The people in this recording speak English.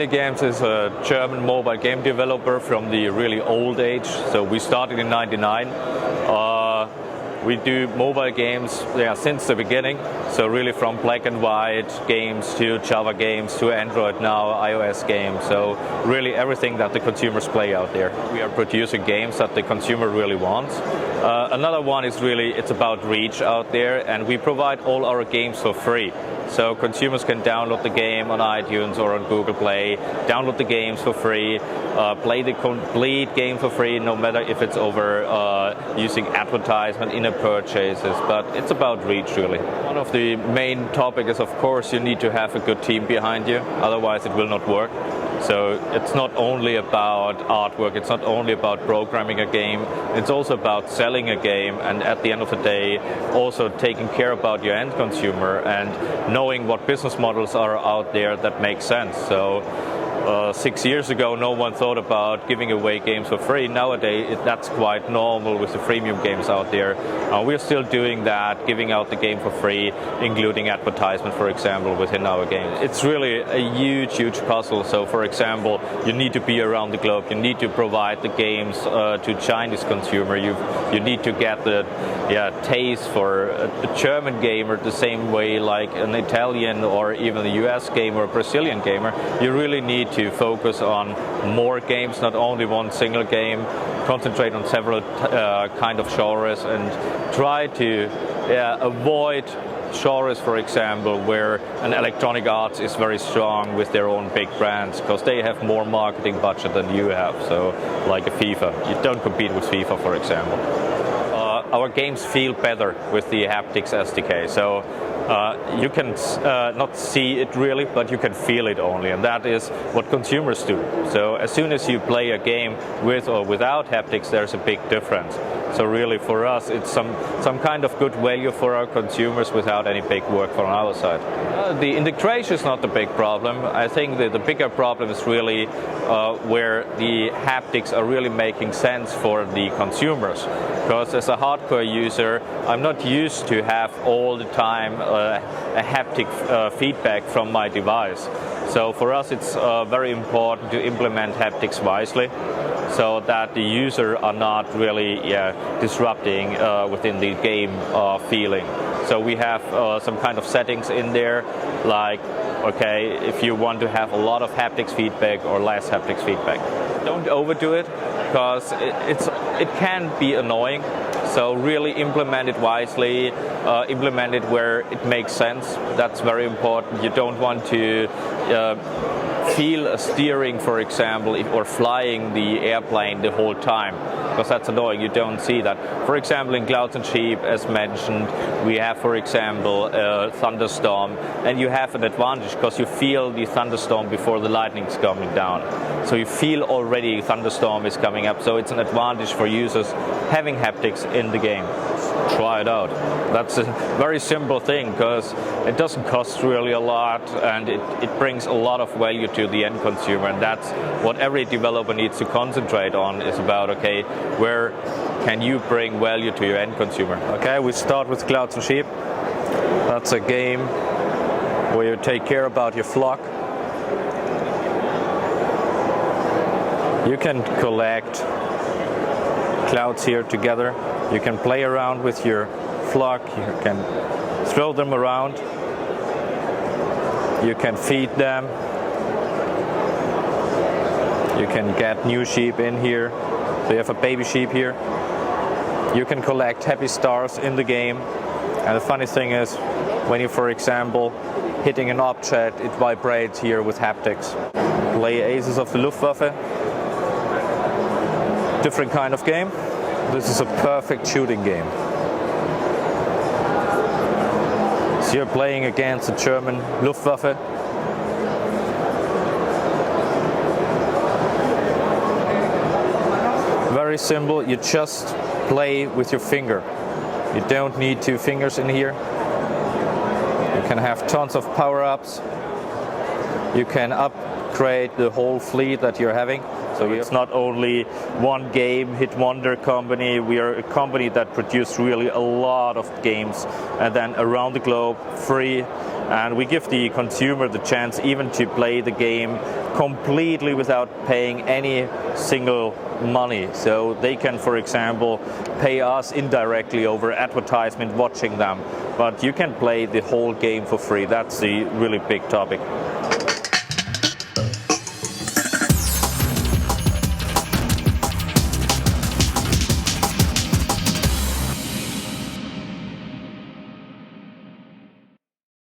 HandyGames is a German mobile game developer from the really old age. So we started in '99. We do mobile games since the beginning. So really from black and white games to Java games to Android now, iOS games. So really everything that the consumers play out there. We are producing games that the consumer really wants. Another one is really, it's about reach out there, and we provide all our games for free. So consumers can download the game on iTunes or on Google Play, download the games for free, play the complete game for free, no matter if it's over using advertisement, in-app purchases, but it's about reach really. One of the main topics is, of course, you need to have a good team behind you, otherwise it will not work. So it's not only about artwork, it's not only about programming a game, it's also about selling a game, and at the end of the day also taking care about your end consumer and knowing what business models are out there that make sense. So 6 years ago no one thought about giving away games for free. Nowadays that's quite normal with the freemium games out there. We're still doing that, giving out the game for free, including advertisement, for example, within our game. It's really a huge puzzle. So for example, you need to be around the globe, you need to provide the games to Chinese consumer, you need to get the taste for a German gamer the same way like an Italian or even a US gamer or a Brazilian gamer. You really need to focus on more games, not only one single game, concentrate on several kind of genres, and try to avoid genres, for example, where an Electronic Arts is very strong with their own big brands, because they have more marketing budget than you have. So like a FIFA, you don't compete with FIFA, for example. Our games feel better with the haptics SDK. So you can not see it really, but you can feel it only, and that is what consumers do. So as soon as you play a game with or without haptics, there's a big difference. So really for us it's some kind of good value for our consumers without any big work from our side. The integration is not the big problem. I think that the bigger problem is really where the haptics are really making sense for the consumers. Because as a hardcore user, I'm not used to have all the time a haptic feedback from my device. So for us it's very important to implement haptics wisely, so that the user are not really disrupting within the game feeling. So we have some kind of settings in there, like if you want to have a lot of haptics feedback or less haptics feedback. Don't overdo it, because it can be annoying. So really implement it wisely, implement it where it makes sense. That's very important. You don't want to feel a steering, for example, or flying the airplane the whole time, because that's annoying. You don't see that. For example, in Clouds and Sheep, as mentioned, we have, for example, a thunderstorm, and you have an advantage because you feel the thunderstorm before the lightning is coming down. So you feel already thunderstorm is coming up. So it's an advantage for users having haptics in the game. Try it out. That's a very simple thing, because it doesn't cost really a lot, and it brings a lot of value to the end consumer, and that's what every developer needs to concentrate on, is about where can you bring value to your end consumer. We start with Clouds and Sheep. That's a game where you take care about your flock. You can collect clouds here together. You can play around with your flock, you can throw them around, you can feed them, you can get new sheep in here. So you have a baby sheep here. You can collect happy stars in the game, and the funny thing is, when you, for example, hitting an object, it vibrates here with haptics. Play Aces of the Luftwaffe. Different kind of game. This is a perfect shooting game. So you're playing against the German Luftwaffe. Very simple, you just play with your finger. You don't need two fingers in here. You can have tons of power-ups. You can upgrade the whole fleet that you're having. So it's not only one game hit wonder company. We are a company that produces really a lot of games, and then around the globe, free, and we give the consumer the chance even to play the game completely without paying any single money. So they can, for example, pay us indirectly over advertisement watching them, but you can play the whole game for free. That's the really big topic.